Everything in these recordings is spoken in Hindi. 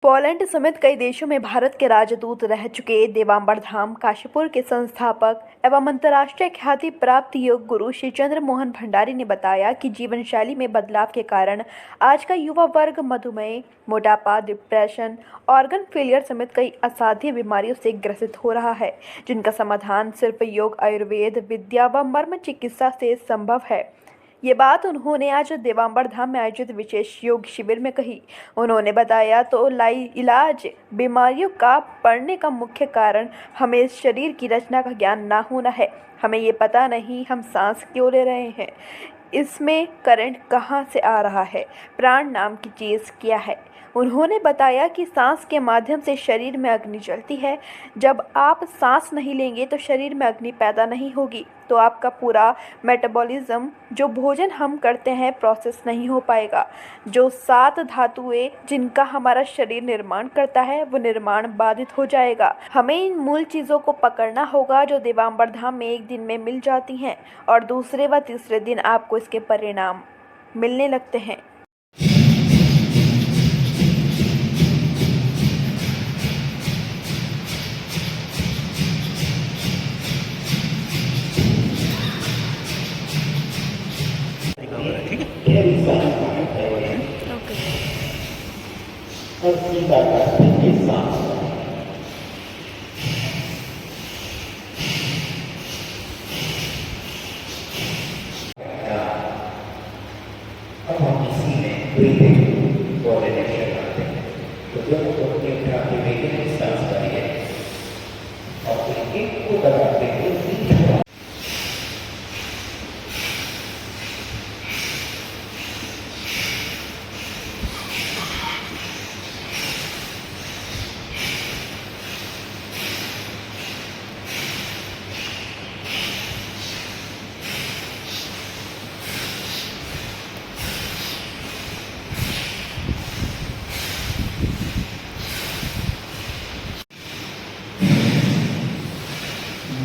पोलैंड समेत कई देशों में भारत के राजदूत रह चुके देवांबर धाम काशीपुर के संस्थापक एवं अंतर्राष्ट्रीय ख्याति प्राप्त योग गुरु श्री चंद्र मोहन भंडारी ने बताया कि जीवन शैली में बदलाव के कारण आज का युवा वर्ग मधुमेह, मोटापा, डिप्रेशन, ऑर्गन फेलियर समेत कई असाध्य बीमारियों से ग्रसित हो रहा है, जिनका समाधान सिर्फ योग, आयुर्वेद विद्या व मर्म चिकित्सा से संभव है। ये बात उन्होंने आज देवांबर धाम में आयोजित विशेष योग शिविर में कही। उन्होंने बताया तो इलाज बीमारियों का बढ़ने का मुख्य कारण हमें शरीर की रचना का ज्ञान ना होना है। हमें ये पता नहीं हम सांस क्यों ले रहे हैं, इसमें करंट कहाँ से आ रहा है, प्राण नाम की चीज़ क्या है। उन्होंने बताया कि सांस के माध्यम से शरीर में अग्नि जलती है। जब आप सांस नहीं लेंगे तो शरीर में अग्नि पैदा नहीं होगी, तो आपका पूरा मेटाबॉलिज्म, जो भोजन हम करते हैं, प्रोसेस नहीं हो पाएगा। जो 7 धातुएं जिनका हमारा शरीर निर्माण करता है, वो निर्माण बाधित हो जाएगा। हमें इन मूल चीज़ों को पकड़ना होगा जो देवांबर धाम में एक दिन में मिल जाती हैं और दूसरे व तीसरे दिन आपको इसके परिणाम मिलने लगते हैं। अब हम इसी में ब्रीथिंग कोऑर्डिनेशन करते हैं। तो जब वो अपने आप में सांस करिए और फिर एक को दबाते हुए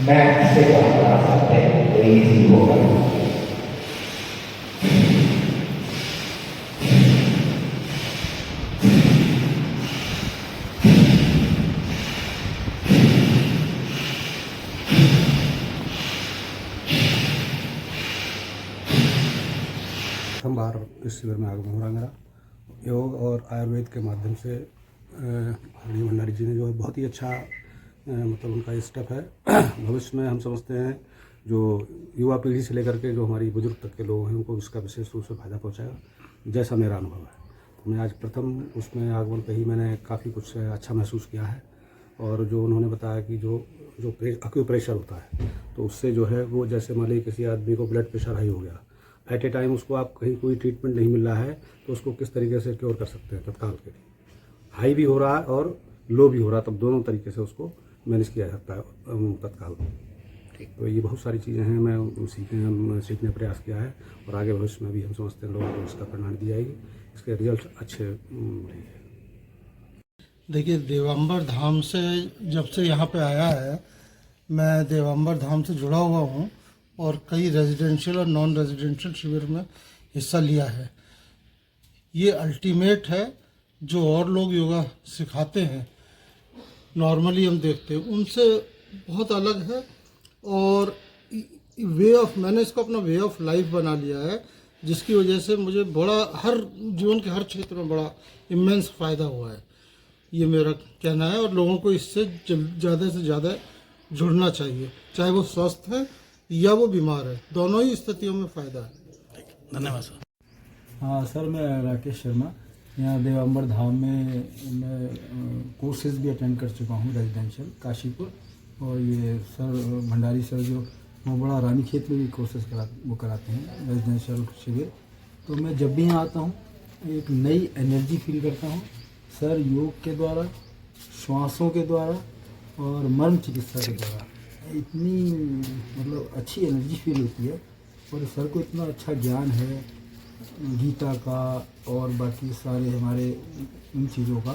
मैट से बाहर आ सकते हैं तो इजी होगा। प्रथम बार इस शिविर में आगमन हो रहा है मेरा। योग और आयुर्वेद के माध्यम से हरि भंडारी जी ने जो है बहुत ही अच्छा मतलब उनका स्टेप है। भविष्य में हम समझते हैं जो युवा पीढ़ी से लेकर के जो हमारी बुजुर्ग तक के लोग हैं उनको इसका विशेष रूप से फ़ायदा पहुंचाएगा, जैसा मेरा अनुभव है। तो मैं आज प्रथम उसमें आगमन पे ही मैंने काफ़ी कुछ अच्छा महसूस किया है। और जो उन्होंने बताया कि जो एक्यूप्रेशर होता है, तो उससे जो है वो जैसे मान लीजिए किसी आदमी को ब्लड प्रेशर हाई हो गया, एट ए टाइम उसको आप कहीं कोई ट्रीटमेंट नहीं मिल रहा है तो उसको किस तरीके से क्योर कर सकते हैं तत्काल के लिए। हाई भी हो रहा है और लो भी हो रहा है, तब दोनों तरीके से उसको मैनेज किया जाता है तत्काल। तो ये बहुत सारी चीज़ें हैं, मैं सीखने प्रयास किया है और आगे भविष्य में भी हम समझते हैं लोगों को इसका परिणाम दी जाएगी, इसके रिजल्ट अच्छे रहेंगे। देखिए, देवांबर धाम से जब से यहाँ पे आया है, मैं देवांबर धाम से जुड़ा हुआ हूँ और कई रेजिडेंशियल और नॉन रेजिडेंशियल शिविर में हिस्सा लिया है। ये अल्टीमेट है। जो और लोग योगा सिखाते हैं, नॉर्मली हम देखते हैं, उनसे बहुत अलग है। और मैंने इसको अपना वे ऑफ लाइफ बना लिया है, जिसकी वजह से मुझे बड़ा जीवन के हर क्षेत्र में बड़ा इमेंस फ़ायदा हुआ है। ये मेरा कहना है और लोगों को इससे ज़्यादा से ज़्यादा जुड़ना चाहिए, चाहे वो स्वस्थ है या वो बीमार है, दोनों ही स्थितियों में फ़ायदा है। धन्यवाद सर। हाँ सर, मैं राकेश शर्मा यहाँ देवांबर धाम में मैं कोर्सेज भी अटेंड कर चुका हूँ, रेजिडेंशियल काशीपुर। और ये सर भंडारी सर जो वो बड़ा रानीखेत में भी कोर्सेज कराते हैं, रेजिडेंशियल शिविर। तो मैं जब भी यहाँ आता हूँ एक नई एनर्जी फील करता हूँ सर, योग के द्वारा, श्वासों के द्वारा और मर्म चिकित्सा के द्वारा इतनी मतलब अच्छी एनर्जी फील होती है। और सर को इतना अच्छा ज्ञान है गीता का और बाकी सारे हमारे इन चीज़ों का,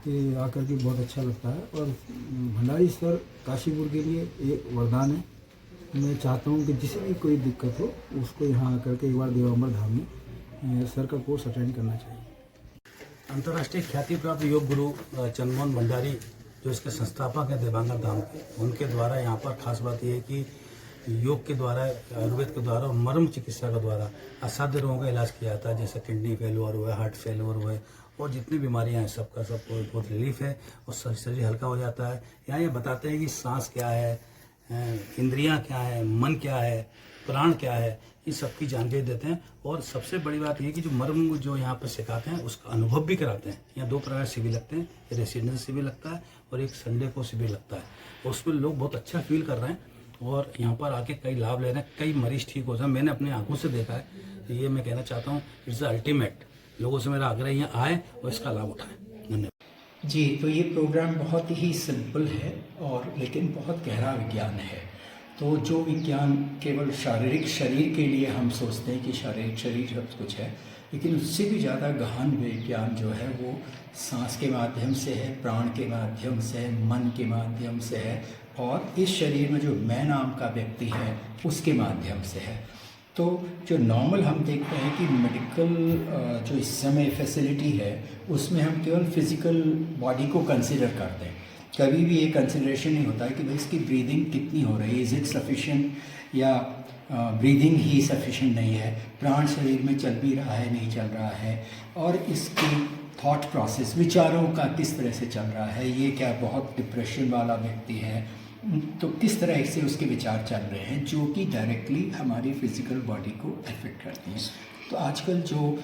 कि आकर के बहुत अच्छा लगता है। और भंडारी सर काशीपुर के लिए एक वरदान है। मैं चाहता हूँ कि जिसे भी कोई दिक्कत हो उसको यहाँ आकर के एक बार देवांबर धाम में सर का कोर्स अटेंड करना चाहिए। अंतर्राष्ट्रीय ख्याति प्राप्त योग गुरु चंद्रमोहन भंडारी जो इसके संस्थापक हैं देवांगर धाम के, उनके द्वारा यहाँ पर खास बात यह है कि योग के द्वारा, आयुर्वेद के द्वारा और मर्म चिकित्सा के द्वारा असाध्य रोगों का इलाज किया जाता है, जैसे किडनी फेलियर हुआ, हार्ट फेलियर हुआ और जितनी बीमारियां हैं सबका सब बहुत रिलीफ है और शरीर हल्का हो जाता है। यहाँ ये बताते हैं कि सांस क्या है, इंद्रियां क्या है, मन क्या है, प्राण क्या है, इन सब की जानकारी देते हैं। और सबसे बड़ी बात ये कि जो मर्म जो यहाँ पर सिखाते हैं उसका अनुभव भी कराते हैं। यहाँ 2 प्रकार शिविर लगते हैं, रेसिडेंस शिविर लगता है और एक संडे को शिविर लगता है, और उसमें लोग बहुत अच्छा फील कर रहे हैं और यहाँ पर आके कई लाभ ले रहे हैं, कई मरीज ठीक हो रहे हैं। मैंने अपनी आंखों से देखा है, तो ये मैं कहना चाहता हूँ इट्स अल्टीमेट। लोगों से मेरा आग्रह यहाँ आए और इसका लाभ उठाएं। धन्यवाद जी। तो ये प्रोग्राम बहुत ही सिंपल है और लेकिन बहुत गहरा विज्ञान है। तो जो विज्ञान केवल शारीरिक शरीर के लिए हम सोचते हैं कि शारीरिक शरीर सब कुछ है, लेकिन उससे भी ज़्यादा गहन विज्ञान जो है वो सांस के माध्यम से है, प्राण के माध्यम से है, मन के माध्यम से है और इस शरीर में जो मैं नाम का व्यक्ति है उसके माध्यम से है। तो जो नॉर्मल हम देखते हैं कि मेडिकल जो इस समय फैसिलिटी है उसमें हम केवल फिज़िकल बॉडी को कंसिडर करते हैं। कभी भी ये कंसिडरेशन नहीं होता है कि भाई इसकी ब्रीदिंग कितनी हो रही है, इज़ इट सफिशिएंट या ब्रीदिंग ही सफिशिएंट नहीं है, प्राण शरीर में चल भी रहा है नहीं चल रहा है, और इसकी थॉट प्रोसेस विचारों का किस तरह से चल रहा है, ये क्या बहुत डिप्रेशन वाला व्यक्ति है तो किस तरह से उसके विचार चल रहे हैं जो कि डायरेक्टली हमारी फिजिकल बॉडी को अफेक्ट करते हैं। तो आजकल जो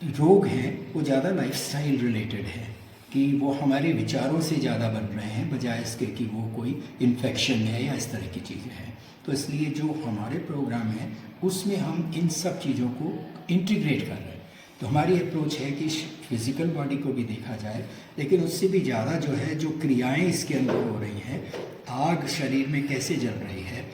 रोग हैं वो ज़्यादा लाइफस्टाइल रिलेटेड है कि वो हमारे विचारों से ज़्यादा बन रहे हैं बजाय इसके कि वो कोई इन्फेक्शन है या इस तरह की चीज़ें हैं। तो इसलिए जो हमारे प्रोग्राम है उसमें हम इन सब चीज़ों को इंटीग्रेट कर रहे हैं। तो हमारी अप्रोच है कि फिज़िकल बॉडी को भी देखा जाए, लेकिन उससे भी ज़्यादा जो है जो क्रियाएं इसके अंदर हो रही हैं, आग शरीर में कैसे जल रही है,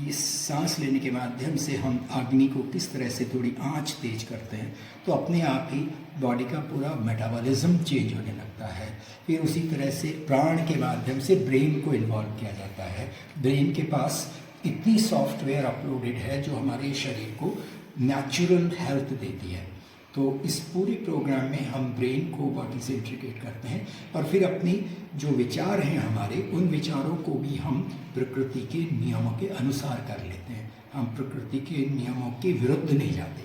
इस सांस लेने के माध्यम से हम अग्नि को किस तरह से थोड़ी आंच तेज करते हैं तो अपने आप ही बॉडी का पूरा मेटाबॉलिज्म चेंज होने लगता है। फिर उसी तरह से प्राण के माध्यम से ब्रेन को इन्वॉल्व किया जाता है। ब्रेन के पास इतनी सॉफ्टवेयर अपलोडेड है जो हमारे शरीर को नेचुरल हेल्थ देती है। तो इस पूरे प्रोग्राम में हम ब्रेन को बॉडी से इंटीग्रेट करते हैं और फिर अपनी जो विचार हैं हमारे, उन विचारों को भी हम प्रकृति के नियमों के अनुसार कर लेते हैं। हम प्रकृति के नियमों के विरुद्ध नहीं जाते।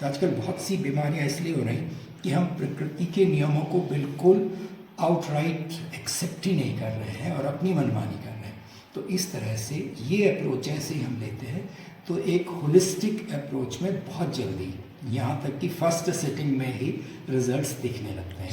तो आजकल बहुत सी बीमारियां इसलिए हो रही कि हम प्रकृति के नियमों को बिल्कुल आउटराइट एक्सेप्ट ही नहीं कर रहे हैं और अपनी मनमानी कर रहे हैं। तो इस तरह से ये अप्रोच जैसे ही हम लेते हैं तो एक होलिस्टिक अप्रोच में बहुत जल्दी, यहाँ तक कि फर्स्ट सेटिंग में ही रिजल्ट्स दिखने लगते हैं।